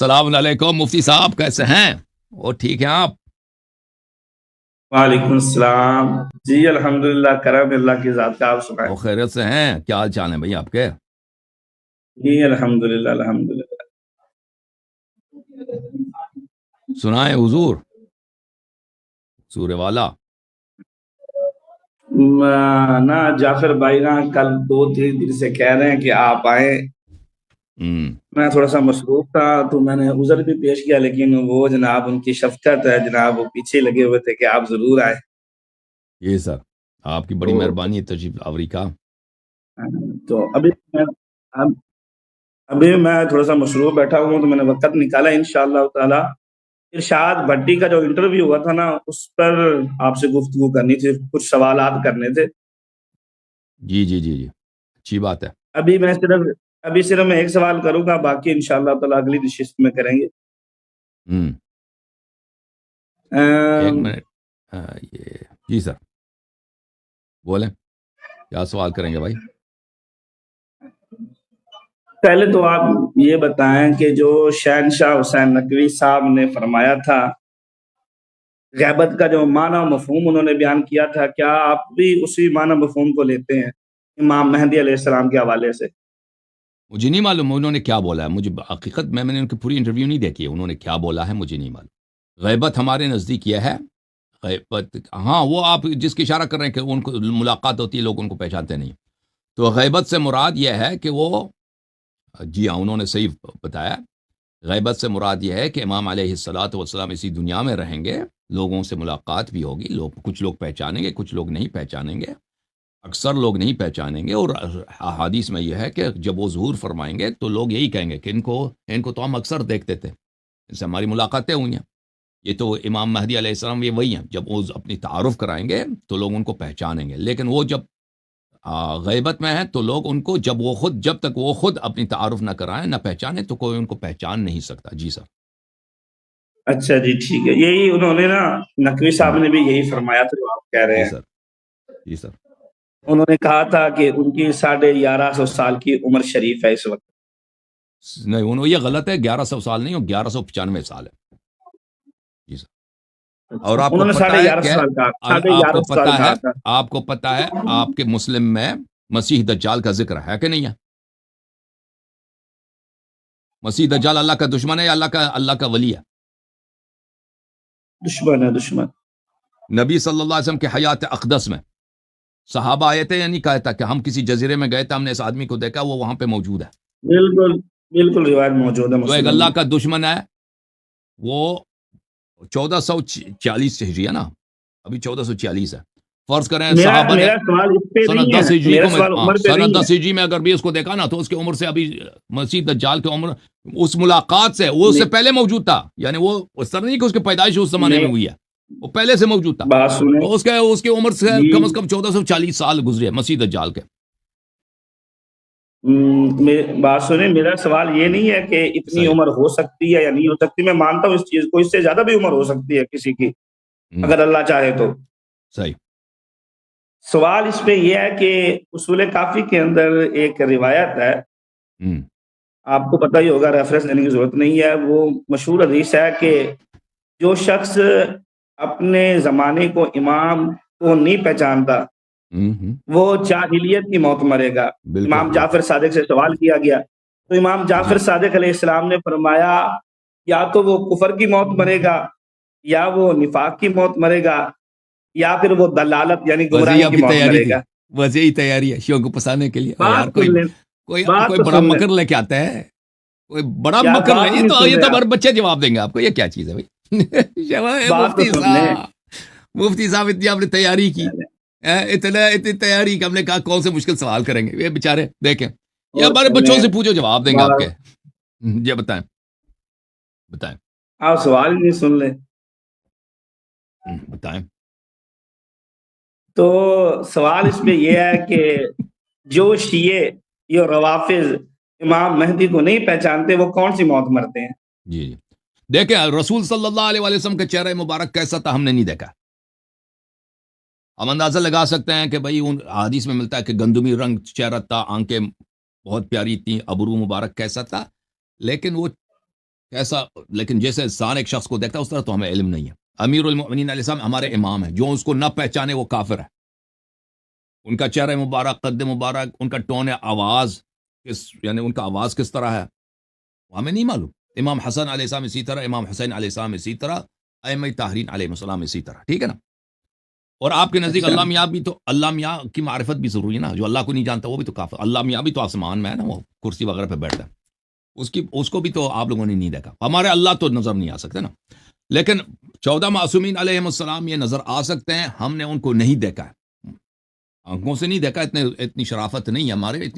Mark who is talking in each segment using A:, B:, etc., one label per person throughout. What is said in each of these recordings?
A: السلام علیکم مفتی صاحب، کیسے ہیں؟ وہ ٹھیک ہیں آپ؟
B: وعلیکم السلام جی، الحمدللہ، کرم اللہ کی ذات کا، آپ سنائیں؟
A: وہ خیریت سے ہیں؟ کیا حال چال ہیں بھائی آپ کے؟
B: جی الحمدللہ الحمدللہ۔
A: سنائیں حضور، سورہ والا۔
B: نا جعفر بھائی نا کل 2-3 دن سے کہہ رہے ہیں کہ آپ آئیں، میں تھوڑا سا مصروف تھا تو میں نے عذر بھی پیش کیا، لیکن وہ جناب ان کی شفقت ہے جناب، وہ پیچھے لگے ہوئے تھے کہ آپ ضرور آئیں۔
A: یہ سر آپ کی بڑی
B: تو
A: مہربانی ہے تشریف آوری کا۔
B: تو ابھی میں تھوڑا سا مصروف بیٹھا ہوں تو میں نے وقت نکالا انشاءاللہ تعالی۔ ارشاد بھٹی کا جو انٹرویو ہوا تھا نا، اس پر آپ سے گفتگو کرنی تھی، کچھ سوالات کرنے تھے۔
A: جی جی جی جی، اچھی بات ہے۔
B: ابھی صرف میں ایک سوال کروں گا، باقی انشاءاللہ تعالی اگلی نشست میں کریں گے۔
A: ایک منٹ، یہ جی سر بولیں، کیا سوال کریں گے بھائی؟
B: پہلے تو آپ یہ بتائیں کہ جو شہنشاہ حسین نقوی صاحب نے فرمایا تھا، غیبت کا جو معنی و مفہوم انہوں نے بیان کیا تھا، کیا آپ بھی اسی معنی مفہوم کو لیتے ہیں امام مہدی علیہ السلام کے حوالے سے؟
A: مجھے نہیں معلوم انہوں نے کیا بولا ہے، مجھے حقیقت میں نے ان کی پوری انٹرویو نہیں دیکھی ہے، انہوں نے کیا بولا ہے مجھے نہیں معلوم۔ غیبت ہمارے نزدیک یہ ہے، غیبت ہاں وہ آپ جس کی اشارہ کر رہے ہیں کہ ان کو ملاقات ہوتی ہے، لوگ ان کو پہچانتے نہیں، تو غیبت سے مراد یہ ہے کہ وہ، جی ہاں انہوں نے صحیح بتایا، غیبت سے مراد یہ ہے کہ امام علیہ الصلوۃ والسلام اسی دنیا میں رہیں گے، لوگوں سے ملاقات بھی ہوگی، کچھ لوگ پہچانیں گے، کچھ لوگ نہیں پہچانیں گے، اکثر لوگ نہیں پہچانیں گے، اور احادیث میں یہ ہے کہ جب وہ ظہور فرمائیں گے تو لوگ یہی کہیں گے کہ ان کو تو ہم اکثر دیکھتے تھے، ان سے ہماری ملاقاتیں ہوئی ہیں، یہ تو امام مہدی علیہ السلام یہ وہی ہیں، جب وہ اپنی تعارف کرائیں گے تو لوگ ان کو پہچانیں گے، لیکن وہ جب غیبت میں ہے تو لوگ ان کو جب تک وہ خود اپنی تعارف نہ کرائیں نہ پہچانے تو کوئی ان کو پہچان نہیں سکتا۔ جی سر۔
B: اچھا جی ٹھیک ہے، یہی انہوں نے نا، نقوی صاحب نے بھی یہی فرمایا تھا جو آپ کہہ رہے
A: جی
B: ہیں۔
A: سر، جی سر۔
B: انہوں نے کہا تھا کہ ان کی 1150 سال کی عمر شریف ہے اس وقت۔
A: نہیں انہوں یہ غلط ہے، 1100 سال نہیں، وہ 1195 سال ہے۔ جی سر۔ اور آپ کو
B: انہوں نے
A: پتا ہے
B: 1150
A: کہ
B: سال کہا،
A: آپ کو
B: 1150 سال
A: پتا ہے
B: کہا تھا۔
A: آپ کو پتا ہے آپ کے مسلم میں مسیح دجال کا ذکر ہے کہ نہیں ہے؟ مسیح دجال اللہ کا دشمن ہے یا اللہ کا ولی ہے؟
B: دشمن ہے، دشمن۔
A: نبی صلی اللہ علیہ وسلم کے حیات اقدس میں صحابہ آئے تھے یا نہیں کہا تھا کہ ہم کسی جزیرے میں گئے تھے، ہم نے اس آدمی کو دیکھا، وہ وہاں پہ موجود ہے؟
B: بالکل بالکل روایت موجود ہے
A: جو ایک
B: مسلم
A: اللہ
B: میں۔
A: کا دشمن ہے وہ 1440 ہجری ہے نا، ابھی 1440 ہے، فرض کریں صحابہ نے
B: میرا سوال اس پہ
A: سنت
B: نہیں
A: 10
B: ہے،
A: ہجری
B: میرا
A: کو
B: سوال عمر پہ
A: سنت
B: نہیں
A: 10
B: ہے۔
A: ہجری میں اگر بھی اس کو دیکھا نا تو اس کی عمر سے ابھی مسیح دجال کی عمر اس ملاقات سے وہ اس سے پہلے موجود تھا، یعنی وہ اس طرح نہیں کہ اس کی پیدائش اس زمانے میں ہوئی ہے، وہ پہلے سے موجود تھا،
B: بات سنیں
A: تو اس کی عمر سے
B: جی،
A: کم از کم 1440 سال گزرے مسیح دجال کے۔
B: بات سنیں، میرا سوال یہ نہیں ہے کہ اتنی
A: صحیح۔
B: عمر ہو سکتی ہے یا نہیں ہو سکتی، میں مانتا ہوں اس چیز کو، اس سے زیادہ بھی عمر ہو سکتی ہے کسی کی اگر اللہ چاہے تو۔
A: صحیح۔
B: سوال اس پہ یہ ہے کہ اصول کافی کے اندر ایک روایت ہے، آپ کو پتہ ہی ہوگا، ریفرنس دینے کی ضرورت نہیں ہے، وہ مشہور حدیث ہے کہ جو شخص اپنے زمانے کو امام کو نہیں پہچانتا وہ جاہلیت کی موت مرے گا۔
A: بالکل
B: امام
A: بالکل۔
B: جعفر صادق سے سوال کیا گیا تو امام جعفر
A: جی
B: صادق علیہ السلام نے فرمایا یا تو وہ کفر کی موت مرے گا، یا وہ نفاق کی موت مرے گا، یا پھر وہ دلالت یعنی
A: بس یہی
B: گمراہی
A: آپ
B: کی
A: کی
B: موت
A: تیاری
B: مرے
A: تھی،
B: گا۔
A: بس یہی تیاری ہے شیوں کو پسانے کے لیے۔
B: بات
A: یار
B: سن لیں، بات
A: کوئی
B: تو
A: بڑا
B: سن لیں،
A: مکر لے کے آتا ہے، کوئی بڑا
B: یار
A: مکر لے،
B: بات ہی
A: یہ
B: نہیں
A: تو
B: سن رہے
A: ہر
B: آپ،
A: بچے جواب دیں گے آپ کو، یہ کیا چیز ہے بھائی؟
B: بات تو سن لیں۔
A: مفتی صاحب اتنی آپ نے تیاری کی، اتنی تیاری کہ ہم نے کہا کون سے مشکل سوال کریں گے، یہ بیچارے دیکھیں، یہ
B: اور
A: ہمارے بچوں سے پوچھو جواب دیں گے آپ کے۔
B: بات
A: جی بتائیں بتائیں
B: آپ سوال ہی نہیں سن لیں۔
A: بتائیں۔
B: تو سوال اس میں یہ ہے کہ جو شیعہ یا روافظ امام مہدی کو نہیں پہچانتے وہ کون سی موت مرتے ہیں؟
A: جی جی دیکھیں، رسول صلی اللہ علیہ وسلم کا چہرہ مبارک کیسا تھا ہم نے نہیں دیکھا، ہم اندازہ لگا سکتے ہیں کہ بھائی ان حدیث میں ملتا ہے کہ گندمی رنگ چہرہ تھا، آنکھیں بہت پیاری تھیں، ابرو مبارک کیسا تھا، لیکن وہ کیسا، لیکن جیسے انسان ایک شخص کو دیکھتا ہے اس طرح تو ہمیں علم نہیں ہے. امیر المؤمنین علیہ السلام ہمارے امام ہیں، جو اس کو نہ پہچانے وہ کافر ہے. ان کا چہرہ مبارک، قد مبارک، ان کا ٹون آواز یعنی ان کا آواز کس طرح ہے وہ ہمیں نہیں معلوم. امام حسن علیہ السلام اسی طرح، امام حسین علیہ السلام اسی طرح، ائمہ طاہرین علیہ السلام اسی طرح. ٹھیک ہے نا. اور آپ کے نزدیک اللہ میاں بھی تو، اللہ میاں کی معرفت بھی ضروری ہے نا. جو اللہ کو نہیں جانتا وہ بھی تو کافر. اللہ میاں بھی تو آسمان میں ہے نا، وہ کرسی وغیرہ پہ بیٹھتا ہے، اس کو بھی تو آپ لوگوں نے نہیں دیکھا. ہمارے اللہ تو نظر نہیں آ سکتے نا، لیکن 14 معصومین علیہ السلام یہ نظر آ سکتے ہیں. ہم نے ان کو نہیں دیکھا ہے، آنکھوں سے نہیں دیکھا. اتنی شرافت نہیں ہے ہمارے،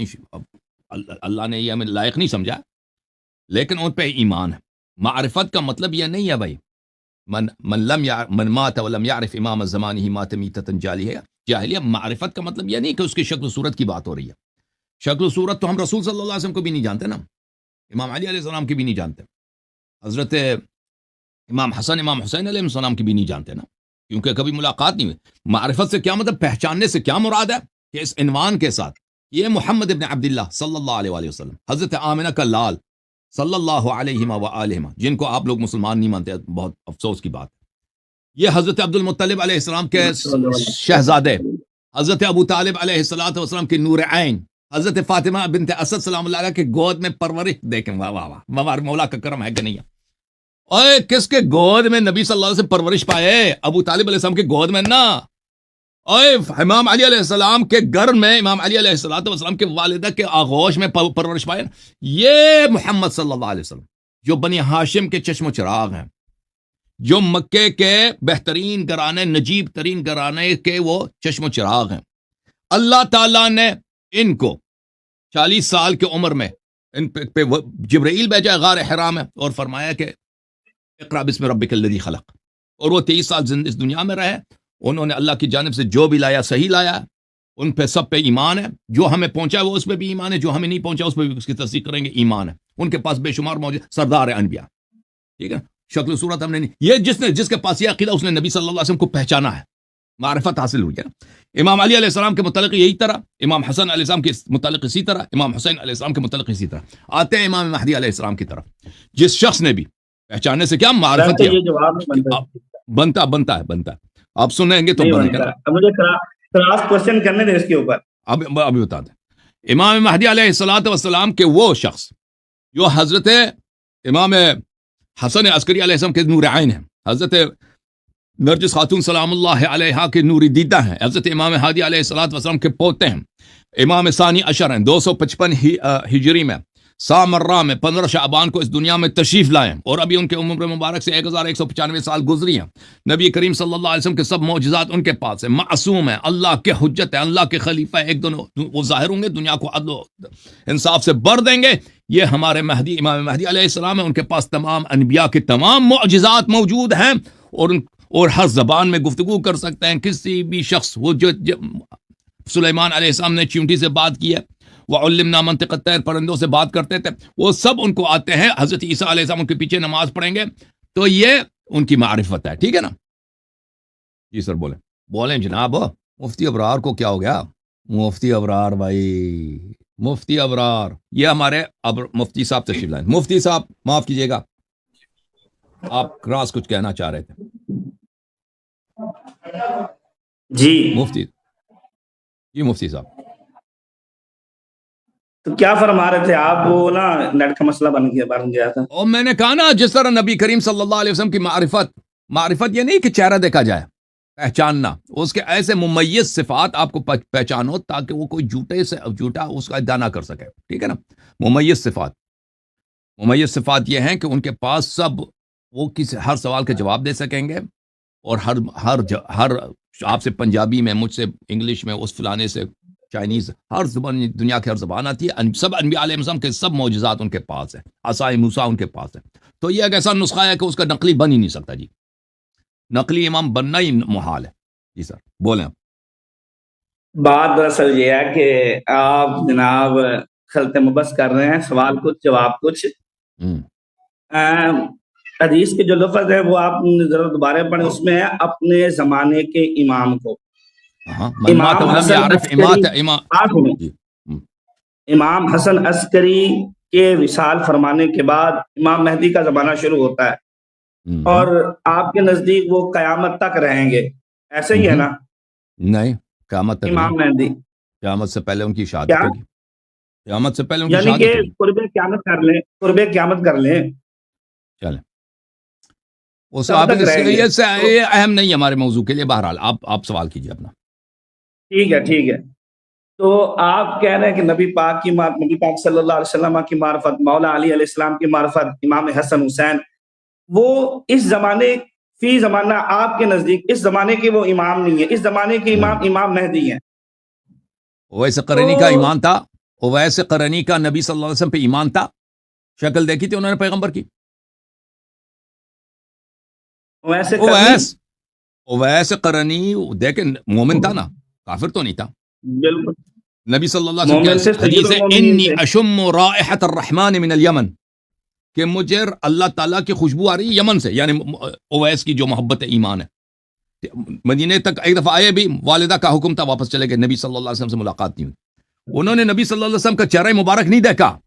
A: اللہ نے یہ ہمیں لائق نہیں سمجھا، لیکن ان پہ ایمان ہے. معرفت کا مطلب یہ نہیں ہے بھائی من مات ولم يعرف امام الزمان مات میتۃ جاہلیہ. معرفت کا مطلب یہ نہیں کہ اس کی شکل و صورت کی بات ہو رہی ہے. شکل و صورت تو ہم رسول صلی اللہ علیہ وسلم کو بھی نہیں جانتے نا، امام علی علیہ السلام کی بھی نہیں جانتے، حضرت امام حسن امام حسین علیہ السلام کی بھی نہیں جانتے نا، کیونکہ کبھی ملاقات نہیں ہوئی. معرفت سے کیا مطلب، پہچاننے سے کیا مراد ہے کہ اس عنوان کے ساتھ یہ محمد ابن عبداللہ صلی اللہ علیہ وآلہ وسلم، حضرت آمنہ کا لال صلی اللہ علیہ وآلہ، جن کو آپ لوگ مسلمان نہیں مانتے، بہت افسوس کی بات. یہ حضرت عبد المطلب علیہ السلام کے شہزادے، حضرت ابو طالب علیہ السلام کے نور عین، حضرت فاطمہ بنت اسد سلام اللہ علیہ کے گود میں پرورش. دیکھیں واہ واہ واہ، مولا کا کرم ہے کہ نہیں ہے. اوے کس کے گود میں نبی صلی اللہ علیہ وسلم پرورش پائے؟ ابو طالب علیہ السلام کے گود میں نا. اوے امام علی علیہ السلام کے گھر میں، امام علی علیہ السلام کے والدہ کے آغوش میں پرورش پائے. یہ محمد صلی اللہ علیہ وسلم جو بنی ہاشم کے چشم و چراغ ہیں، جو مکے کے بہترین گھرانے، نجیب ترین گھرانے کے وہ چشم و چراغ ہیں. اللہ تعالیٰ نے ان کو 40 سال کی عمر میں ان پہ جبرائیل بھیجا غار حرا میں اور فرمایا کہ اقرا بسم ربک الذی خلق. اور وہ 23 سال اس دنیا میں رہے. انہوں نے اللہ کی جانب سے جو بھی لایا صحیح لایا. ان پہ سب پہ ایمان ہے. جو ہمیں پہنچا وہ اس پہ بھی ایمان ہے، جو ہمیں نہیں پہنچا اس پہ بھی اس کی تصدیق کریں گے، ایمان ہے. ان کے پاس بے شمار موجود سردار انبیاء. ٹھیک ہے، شکل و صورت ہم نے نہیں. یہ جس کے پاس یہ عقیدہ، اس نے نبی صلی اللہ علیہ وسلم کو پہچانا ہے، معرفت حاصل ہوئی ہے. امام علی علیہ السلام کے متعلق یہی طرح، امام حسن علیہ السلام کے متعلق اسی طرح، امام حسین علیہ السلام کے متعلق اسی طرح. آتے ہیں امام مہدی علیہ السلام کی طرف. جس شخص نے بھی پہچاننے سے کیا معرفت بنتا ہے. آپ سنیں گے تو
B: مجھے کراس کوسچن کرنے دیں اس کے اوپر.
A: ابھی بتا دیں. امام مہدی علیہ السلام کے وہ شخص جو حضرت امام حسن عسکری علیہ السلام کے نور عین ہیں، حضرت نرجس خاتون سلام اللہ علیہا کے نوری دیدہ ہیں، حضرت امام ہادی علیہ السلام کے پوتے ہیں، امام ثانی عشر ہیں، 255 ہجری میں سامرہ میں 15 شعبان کو اس دنیا میں تشریف لائیں، اور ابھی ان کے عمر مبارک سے 1195 سال گزری ہیں. نبی کریم صلی اللہ علیہ وسلم کے سب معجزات ان کے پاس ہیں. معصوم ہیں، اللہ کے حجت ہیں، اللہ کے خلیفہ ہیں. ایک دن وہ ظاہر ہوں گے، دنیا کو عدل و انصاف سے بھر دیں گے. یہ ہمارے مہدی، امام مہدی علیہ السلام ہیں. ان کے پاس تمام انبیاء کے تمام معجزات موجود ہیں، اور ہر زبان میں گفتگو کر سکتے ہیں. کسی بھی شخص، وہ جو سلیمان علیہ السلام نے چیونٹی سے بات کی ہے، وَعُلِّمْنَا مَنطِقَ الطَّيْرِ، پرندوں سے بات کرتے تھے، وہ سب ان کو آتے ہیں. حضرت عیسیٰ علیہ السلام ان کے پیچھے نماز پڑھیں گے، تو یہ ان کی معرفت ہے. ٹھیک ہے نا جی سر، بولیں جناب. مفتی ابرار کو کیا ہو گیا؟ مفتی ابرار بھائی، مفتی ابرار، یہ ہمارے مفتی صاحب تشریف لائیں. مفتی صاحب معاف کیجیے گا، آپ کراس کچھ کہنا چاہ رہے تھے. مفتی صاحب
B: تو کیا فرما رہے تھے آپ؟ وہ نا نیٹ کا مسئلہ بن گیا تھا.
A: اور میں نے کہا نا، جس طرح نبی کریم صلی اللہ علیہ وسلم کی معرفت یہ نہیں کہ چہرہ دیکھا جائے، پہچاننا. اس کے ایسے ممیز صفات آپ کو پہچانو تاکہ وہ کوئی جھوٹا اس کا ادعا نہ کر سکے. ٹھیک ہے نا. ممیز صفات یہ ہیں کہ ان کے پاس سب، وہ ہر سوال کا جواب دے سکیں گے، اور ہر آپ سے پنجابی میں، مجھ سے انگلش میں، اس فلانے سے چائنیز، ہر زبان، دنیا کی ہر زبان آتی ہے. سب انبیاء علیہ السلام کے سب معجزات ان کے پاس ہیں. عصائے موسیٰ ان کے پاس ہے. تو یہ ایک ایسا نسخہ ہے کہ اس کا نقلی بن ہی نہیں سکتا. جی نقلی امام بننا ہی محال ہے. جی سر بولیں.
B: بات دراصل یہ ہے کہ آپ جناب خلط مبس کر رہے ہیں، سوال کچھ جواب کچھ. حدیث کے جو لفظ ہے وہ آپ ذرا دوبارہ پڑھیں. اس میں ہے اپنے زمانے کے امام کو. امام حسن عسکری کے وصال فرمانے کے بعد امام مہدی کا زمانہ شروع ہوتا ہے اور آپ کے نزدیک وہ قیامت تک رہیں گے، ایسے ہی ہے نا؟
A: نہیں، قیامت تک
B: امام مہدی
A: قیامت سے پہلے ان کی شہادت ہوگی، قیامت سے پہلے ان کی
B: یعنی
A: شہادت
B: کہ
A: ہوگی۔
B: قرب قیامت کر لیں
A: چلیں اس
B: تب تک رہیں گے۔
A: یہ اہم نہیں ہے ہمارے موضوع کے لیے، بہرحال آپ سوال کیجیے اپنا۔
B: ٹھیک ہے تو آپ کہہ رہے ہیں کہ نبی پاک صلی اللہ علیہ وسلم کی معرفت، مولا علی علیہ السلام کی معرفت، امام حسن حسین، وہ اس زمانے فی زمانہ آپ کے نزدیک اس زمانے کے وہ امام نہیں ہے، اس زمانے کے امام مہدی ہیں۔
A: ویسے قرنی کا ایمان تھا، ویسے قرنی کا نبی صلی اللہ علیہ وسلم پہ ایمان تھا، شکل دیکھی تھی انہوں نے پیغمبر کی؟ ویسے قرنی دیکھیں مومن تھا نا، کافر تو نہیں تھا۔
B: بالکل
A: نبی صلی اللہ علیہ وسلم کی حدیث ہے انی اشم رائحۃ الرحمن من الیمن، کہ مجھے اللہ تعالیٰ کی خوشبو آ رہی ہے یمن سے، یعنی اویس کی جو محبت ایمان ہے۔ مدینے تک ایک دفعہ آئے بھی، والدہ کا حکم تھا، واپس چلے گئے، نبی صلی اللہ علیہ وسلم سے ملاقات نہیں ہوئی۔ انہوں نے نبی صلی اللہ علیہ وسلم کا چہرہ مبارک نہیں دیکھا،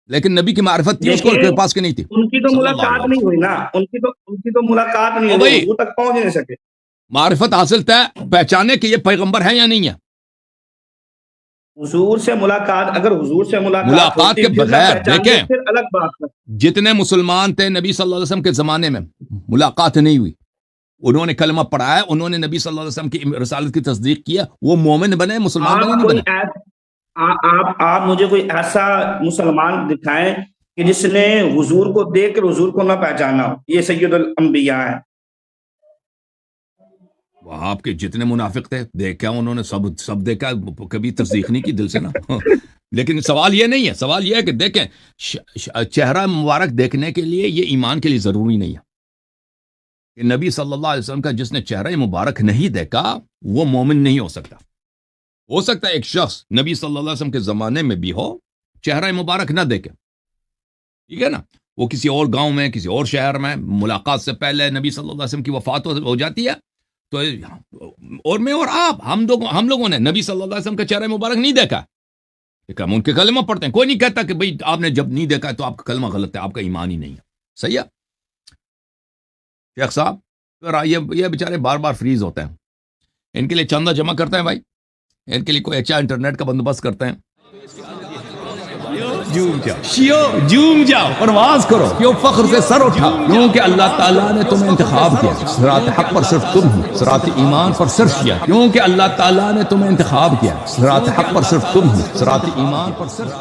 A: لیکن نبی کی معرفت تھی اس کو کے پاس کی نہیں تھی۔
B: ان کی تو ملاقات نہیں ہوئی نا، ان کی تو ملاقات نہیں ہوئی، وہ تک پہنچ نہیں سکے۔
A: معرفت حاصل تھا، پہچانے کہ یہ پیغمبر ہے یا نہیں ہے۔
B: حضور سے ملاقات، اگر حضور سے
A: ملاقات کے بغیر دیکھیں،
B: پھر الگ بات ہے۔
A: جتنے مسلمان تھے نبی صلی اللہ علیہ وسلم کے زمانے میں ملاقات نہیں ہوئی، انہوں نے کلمہ پڑھا ہے، انہوں نے نبی صلی اللہ علیہ وسلم کی رسالت کی تصدیق کیا، وہ مومن بنے، مسلمان بنے نہیں بنے۔
B: آپ مجھے کوئی ایسا مسلمان دکھائیں کہ جس نے حضور کو دیکھ کر حضور کو نہ پہچانا ہو، یہ سید الانبیاء ہے۔
A: آپ کے جتنے منافق تھے دیکھا انہوں نے، سب دیکھا، کبھی تصدیق نہیں کی دل سے نا۔ لیکن سوال یہ نہیں ہے، سوال یہ ہے کہ دیکھیں چہرہ مبارک دیکھنے کے لیے یہ ایمان کے لیے ضروری نہیں ہے کہ نبی صلی اللہ علیہ وسلم کا جس نے چہرہ مبارک نہیں دیکھا وہ مومن نہیں ہو سکتا۔ ہو سکتا ہے ایک شخص نبی صلی اللہ علیہ وسلم کے زمانے میں بھی ہو، چہرہ مبارک نہ دیکھے، ٹھیک ہے نا، وہ کسی اور گاؤں میں، کسی اور شہر میں، ملاقات سے پہلے نبی صلی اللہ علیہ وسلم کی وفات ہو جاتی ہے، تو اور میں اور آپ ہم لوگوں نے نبی صلی اللہ علیہ وسلم کا چہرہ مبارک نہیں دیکھا، ہم ان کے کلمہ پڑھتے ہیں، کوئی نہیں کہتا کہ بھئی آپ نے جب نہیں دیکھا تو آپ کا کلمہ غلط ہے، آپ کا ایمان ہی نہیں ہے، صحیح ہے؟ شیخ صاحب یہ بیچارے بار بار فریز ہوتے ہیں، ان کے لیے چندہ جمع کرتے ہیں بھائی، ان کے لیے کوئی اچھا انٹرنیٹ کا بندوبست کرتے ہیں۔ جوم جاؤ، پرواز کرو، کیوں فخر سے سر اٹھا، کیونکہ اللہ تعالیٰ نے تمہیں انتخاب کیا، صراط حق پر صرف تم ہو، صراط ایمان پر صرف کیا، کیونکہ اللہ تعالیٰ نے تمہیں انتخاب کیا، صراط حق پر صرف تم ہو، صراط ایمان پر صرف